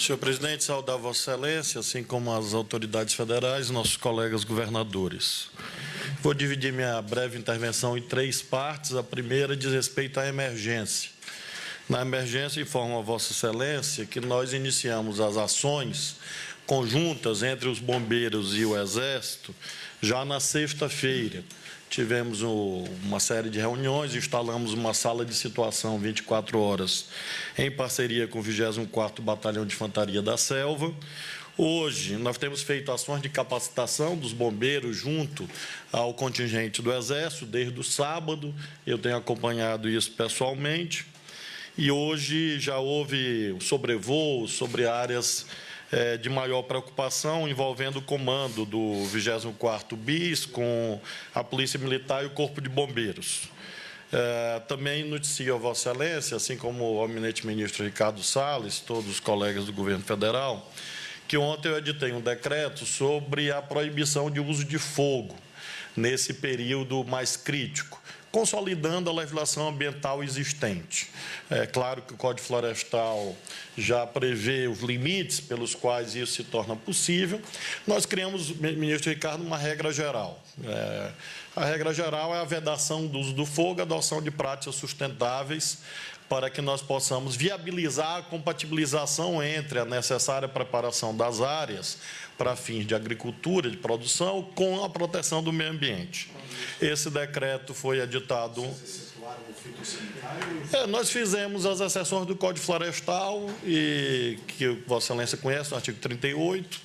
Senhor presidente, saudar Vossa Excelência, assim como as autoridades federais, nossos colegas governadores. Vou dividir minha breve intervenção em 3 partes. A primeira diz respeito à emergência. Na emergência, informo a Vossa Excelência que nós iniciamos as ações conjuntas entre os bombeiros e o Exército já na sexta-feira. Tivemos uma série de reuniões, instalamos uma sala de situação 24 horas em parceria com o 24º Batalhão de Infantaria da Selva. Hoje, nós temos feito ações de capacitação dos bombeiros junto ao contingente do Exército, desde o sábado. Eu tenho acompanhado isso pessoalmente. E hoje já houve sobrevoo sobre áreas de maior preocupação, envolvendo o comando do 24º BIS com a Polícia Militar e o Corpo de Bombeiros. Também noticio a Vossa Excelência, assim como o eminente ministro Ricardo Salles, todos os colegas do governo federal, que ontem eu editei um decreto sobre a proibição de uso de fogo nesse período mais crítico, consolidando a legislação ambiental existente. É claro que o Código Florestal já prevê os limites pelos quais isso se torna possível. Nós criamos, ministro Ricardo, uma regra geral. A regra geral é a vedação do uso do fogo, a adoção de práticas sustentáveis, para que nós possamos viabilizar a compatibilização entre a necessária preparação das áreas para fins de agricultura, de produção, com a proteção do meio ambiente. Esse decreto foi editado... nós fizemos as exceções do Código Florestal, e que Vossa Excelência conhece, no artigo 38,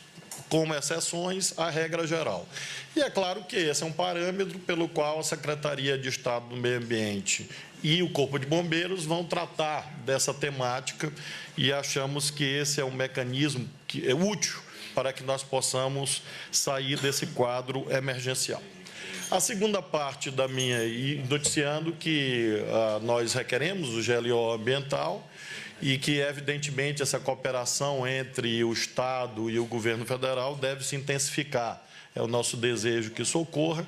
como exceções à regra geral. E é claro que esse é um parâmetro pelo qual a Secretaria de Estado do Meio Ambiente e o Corpo de Bombeiros vão tratar dessa temática, e achamos que esse é um mecanismo que é útil para que nós possamos sair desse quadro emergencial. A segunda parte da minha, noticiando que nós requeremos o GLO ambiental e que, evidentemente, essa cooperação entre o Estado e o governo federal deve se intensificar. É o nosso desejo que isso ocorra,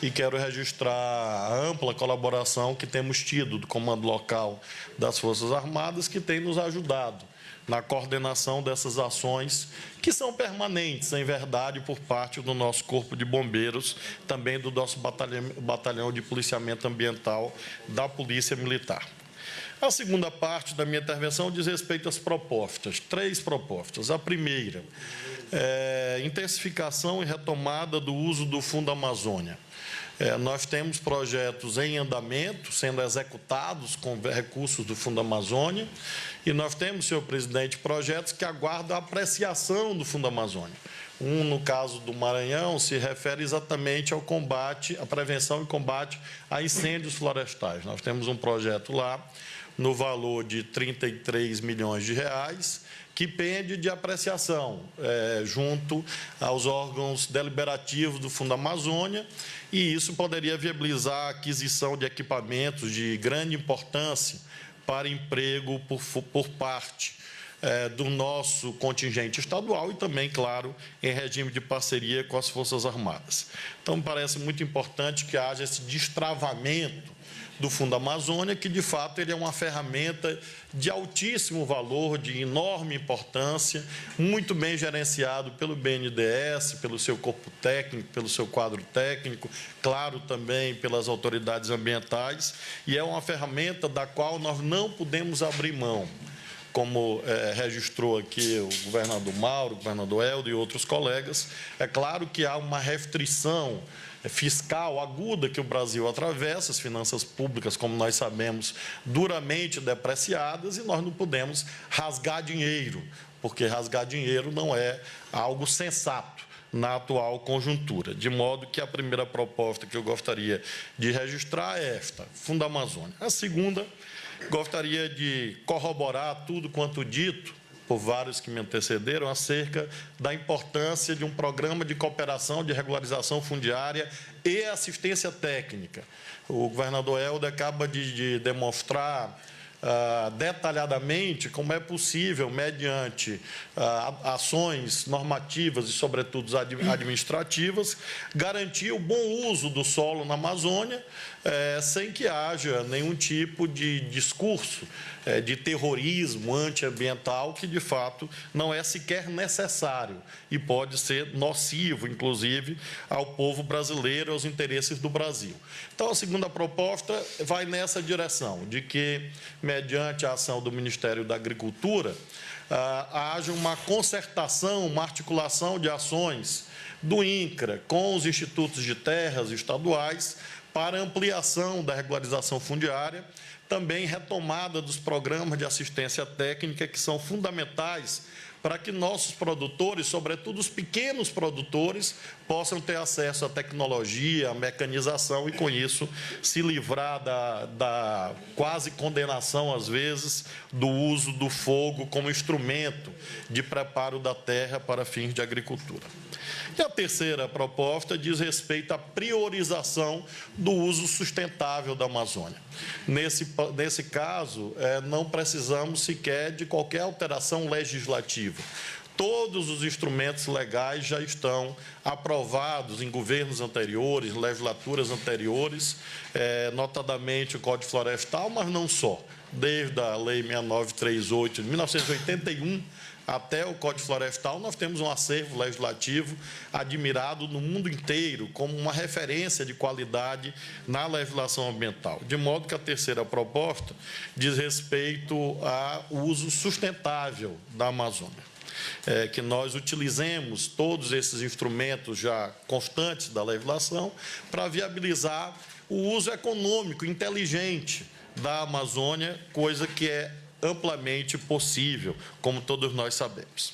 e quero registrar a ampla colaboração que temos tido do Comando Local das Forças Armadas, que tem nos ajudado na coordenação dessas ações, que são permanentes, em verdade, por parte do nosso Corpo de Bombeiros, também do nosso batalhão de policiamento ambiental da Polícia Militar. A segunda parte da minha intervenção diz respeito às propostas, 3 propostas. A primeira é intensificação e retomada do uso do Fundo Amazônia. Nós temos projetos em andamento, sendo executados com recursos do Fundo Amazônia, e nós temos, senhor presidente, projetos que aguardam a apreciação do Fundo Amazônia. Um, no caso do Maranhão, se refere exatamente ao combate, à prevenção e combate a incêndios florestais. Nós temos um projeto lá, no valor de 33 milhões de reais, que pende de apreciação junto aos órgãos deliberativos do Fundo Amazônia, e isso poderia viabilizar a aquisição de equipamentos de grande importância para emprego por parte do nosso contingente estadual e também, claro, em regime de parceria com as Forças Armadas. Então, me parece muito importante que haja esse destravamento do Fundo Amazônia, que, de fato, ele é uma ferramenta de altíssimo valor, de enorme importância, muito bem gerenciado pelo BNDES, pelo seu corpo técnico, pelo seu quadro técnico, claro, também pelas autoridades ambientais, e é uma ferramenta da qual nós não podemos abrir mão. Como registrou aqui o governador Mauro, o governador Helder e outros colegas, é claro que há uma restrição fiscal aguda que o Brasil atravessa, as finanças públicas, como nós sabemos, duramente depreciadas, e nós não podemos rasgar dinheiro, porque rasgar dinheiro não é algo sensato na atual conjuntura. De modo que a primeira proposta que eu gostaria de registrar é esta, Fundo Amazônia. A segunda, gostaria de corroborar tudo quanto dito por vários que me antecederam, acerca da importância de um programa de cooperação, de regularização fundiária e assistência técnica. O governador Helder acaba de demonstrar detalhadamente como é possível, mediante ações normativas e, sobretudo, administrativas, garantir o bom uso do solo na Amazônia, sem que haja nenhum tipo de discurso de terrorismo antiambiental, que, de fato, não é sequer necessário e pode ser nocivo, inclusive, ao povo brasileiro e aos interesses do Brasil. Então, a segunda proposta vai nessa direção, de que, mediante a ação do Ministério da Agricultura, haja uma concertação, uma articulação de ações do INCRA com os institutos de terras estaduais para ampliação da regularização fundiária, também retomada dos programas de assistência técnica, que são fundamentais para que nossos produtores, sobretudo os pequenos produtores, possam ter acesso à tecnologia, à mecanização e, com isso, se livrar da quase condenação, às vezes, do uso do fogo como instrumento de preparo da terra para fins de agricultura. E a terceira proposta diz respeito à priorização do uso sustentável da Amazônia. Nesse caso, não precisamos sequer de qualquer alteração legislativa. Todos os instrumentos legais já estão aprovados em governos anteriores, legislaturas anteriores, notadamente o Código Florestal, mas não só. Desde a Lei 6938 de 1981, até o Código Florestal, nós temos um acervo legislativo admirado no mundo inteiro como uma referência de qualidade na legislação ambiental. De modo que a terceira proposta diz respeito ao uso sustentável da Amazônia. Que nós utilizemos todos esses instrumentos já constantes da legislação para viabilizar o uso econômico inteligente da Amazônia, coisa que é amplamente possível, como todos nós sabemos.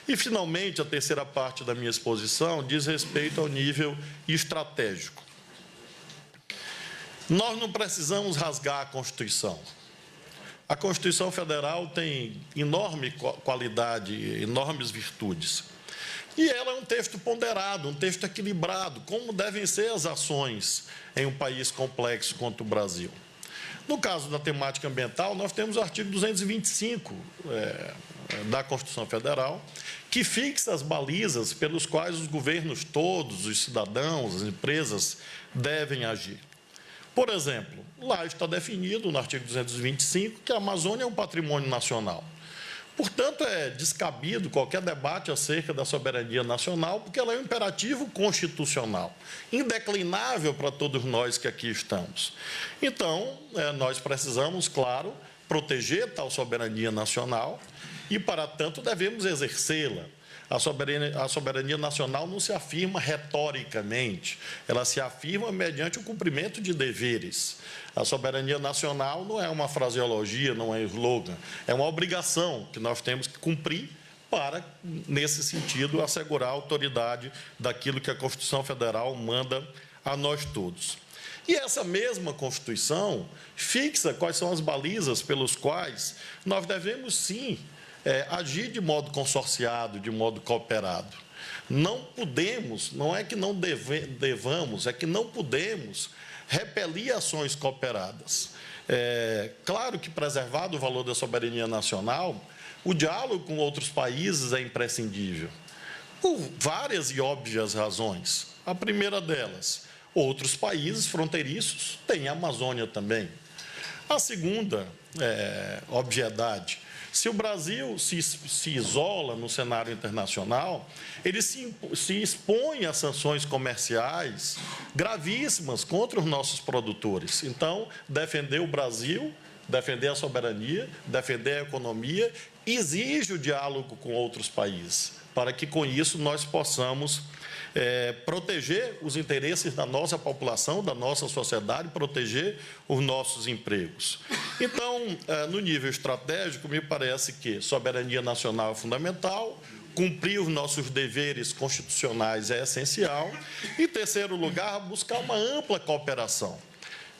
E, finalmente, a terceira parte da minha exposição diz respeito ao nível estratégico. Nós não precisamos rasgar a Constituição. A Constituição Federal tem enorme qualidade, enormes virtudes. E ela é um texto ponderado, um texto equilibrado, como devem ser as ações em um país complexo quanto o Brasil. No caso da temática ambiental, nós temos o artigo 225 da Constituição Federal, que fixa as balizas pelos quais os governos todos, os cidadãos, as empresas, devem agir. Por exemplo, lá está definido, no artigo 225, que a Amazônia é um patrimônio nacional. Portanto, é descabido qualquer debate acerca da soberania nacional, porque ela é um imperativo constitucional, indeclinável para todos nós que aqui estamos. Então, nós precisamos, claro, proteger tal soberania nacional e, para tanto, devemos exercê-la. A soberania nacional não se afirma retoricamente, ela se afirma mediante o cumprimento de deveres. A soberania nacional não é uma fraseologia, não é slogan, é uma obrigação que nós temos que cumprir para, nesse sentido, assegurar a autoridade daquilo que a Constituição Federal manda a nós todos. E essa mesma Constituição fixa quais são as balizas pelos quais nós devemos, sim, agir de modo consorciado, de modo cooperado. Não podemos, não é que não devamos, é que não podemos repelir ações cooperadas. Claro que, preservado o valor da soberania nacional, o diálogo com outros países é imprescindível, por várias e óbvias razões. A primeira delas, outros países fronteiriços têm a Amazônia também. A segunda obviedade: se o Brasil se isola no cenário internacional, ele se expõe a sanções comerciais gravíssimas contra os nossos produtores. Então, defender o Brasil, defender a soberania, defender a economia, exige o diálogo com outros países, para que, com isso, nós possamos proteger os interesses da nossa população, da nossa sociedade, proteger os nossos empregos. Então, no nível estratégico, me parece que soberania nacional é fundamental, cumprir os nossos deveres constitucionais é essencial e, em terceiro lugar, buscar uma ampla cooperação,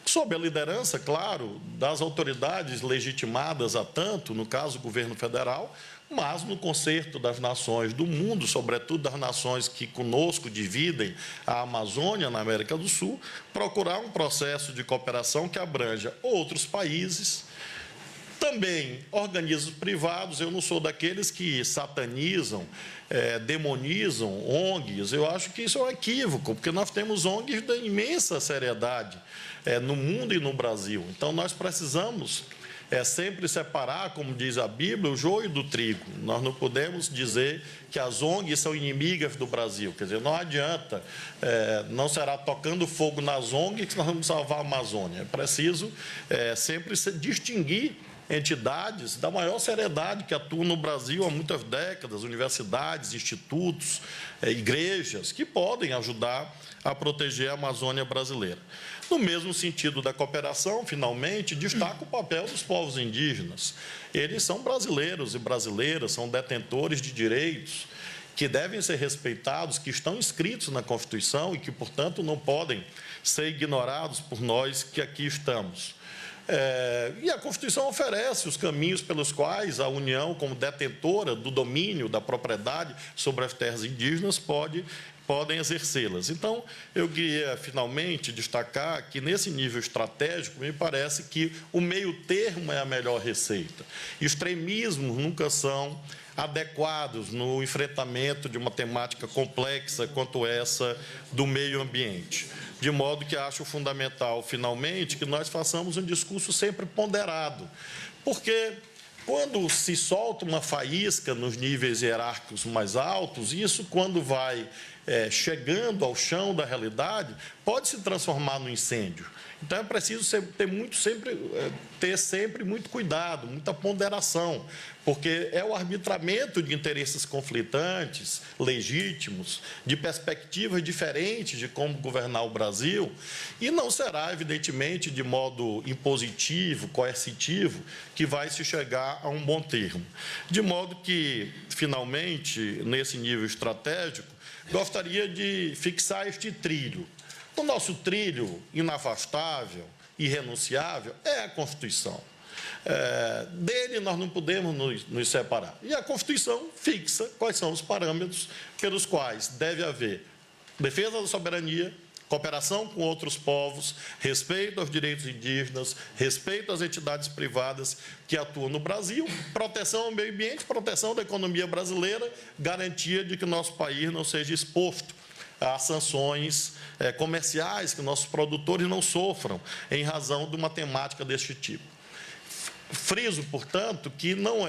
sob a liderança, claro, das autoridades legitimadas a tanto, no caso, o governo federal, mas no concerto das nações do mundo, sobretudo das nações que conosco dividem a Amazônia na América do Sul, procurar um processo de cooperação que abranja outros países, Também, organismos privados, eu não sou daqueles que satanizam, demonizam ONGs. Eu acho que isso é um equívoco, porque nós temos ONGs de imensa seriedade no mundo e no Brasil. Então, nós precisamos sempre separar, como diz a Bíblia, o joio do trigo. Nós não podemos dizer que as ONGs são inimigas do Brasil. Quer dizer, não adianta, não será tocando fogo nas ONGs que nós vamos salvar a Amazônia. É preciso sempre distinguir entidades da maior seriedade que atuam no Brasil há muitas décadas, universidades, institutos, igrejas, que podem ajudar a proteger a Amazônia brasileira. No mesmo sentido da cooperação, finalmente, destaca o papel dos povos indígenas. Eles são brasileiros e brasileiras, são detentores de direitos que devem ser respeitados, que estão inscritos na Constituição e que, portanto, não podem ser ignorados por nós que aqui estamos. E a Constituição oferece os caminhos pelos quais a União, como detentora do domínio da propriedade sobre as terras indígenas, podem exercê-las. Então, eu queria, finalmente, destacar que, nesse nível estratégico, me parece que o meio-termo é a melhor receita. Extremismos nunca são adequados no enfrentamento de uma temática complexa quanto essa do meio ambiente. De modo que acho fundamental, finalmente, que nós façamos um discurso sempre ponderado. Porque quando se solta uma faísca nos níveis hierárquicos mais altos, isso, quando vai chegando ao chão da realidade, pode se transformar no incêndio. Então, é preciso ter sempre muito cuidado, muita ponderação, porque é o arbitramento de interesses conflitantes, legítimos, de perspectivas diferentes de como governar o Brasil, e não será, evidentemente, de modo impositivo, coercitivo, que vai se chegar a um bom termo. De modo que, finalmente, nesse nível estratégico, gostaria de fixar este trilho. O nosso trilho inafastável, irrenunciável, é a Constituição. Dele nós não podemos nos separar. E a Constituição fixa quais são os parâmetros pelos quais deve haver defesa da soberania, cooperação com outros povos, respeito aos direitos indígenas, respeito às entidades privadas que atuam no Brasil, proteção ao meio ambiente, proteção da economia brasileira, garantia de que o nosso país não seja exposto a sanções comerciais, que nossos produtores não sofram em razão de uma temática deste tipo. Friso, portanto, que não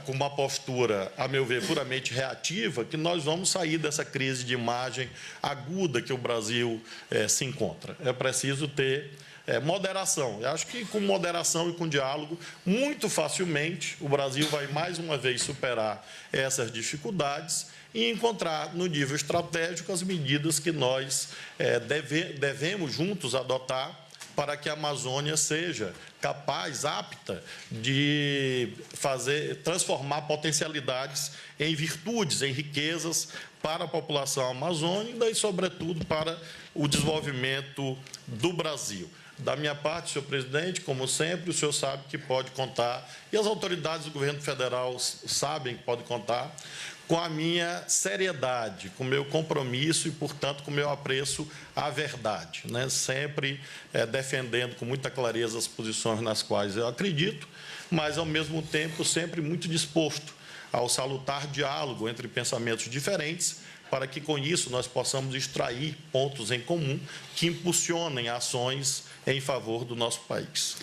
com uma postura, a meu ver, puramente reativa, que nós vamos sair dessa crise de imagem aguda que o Brasil se encontra. É preciso ter moderação. Eu acho que com moderação e com diálogo, muito facilmente, o Brasil vai mais uma vez superar essas dificuldades e encontrar no nível estratégico as medidas que nós devemos juntos adotar para que a Amazônia seja capaz, apta, de transformar potencialidades em virtudes, em riquezas para a população amazônica e, sobretudo, para o desenvolvimento do Brasil. Da minha parte, senhor presidente, como sempre, o senhor sabe que pode contar, e as autoridades do governo federal sabem que pode contar, com a minha seriedade, com o meu compromisso e, portanto, com o meu apreço à verdade, né? Sempre defendendo com muita clareza as posições nas quais eu acredito, mas, ao mesmo tempo, sempre muito disposto ao salutar diálogo entre pensamentos diferentes, para que, com isso, nós possamos extrair pontos em comum que impulsionem ações em favor do nosso país.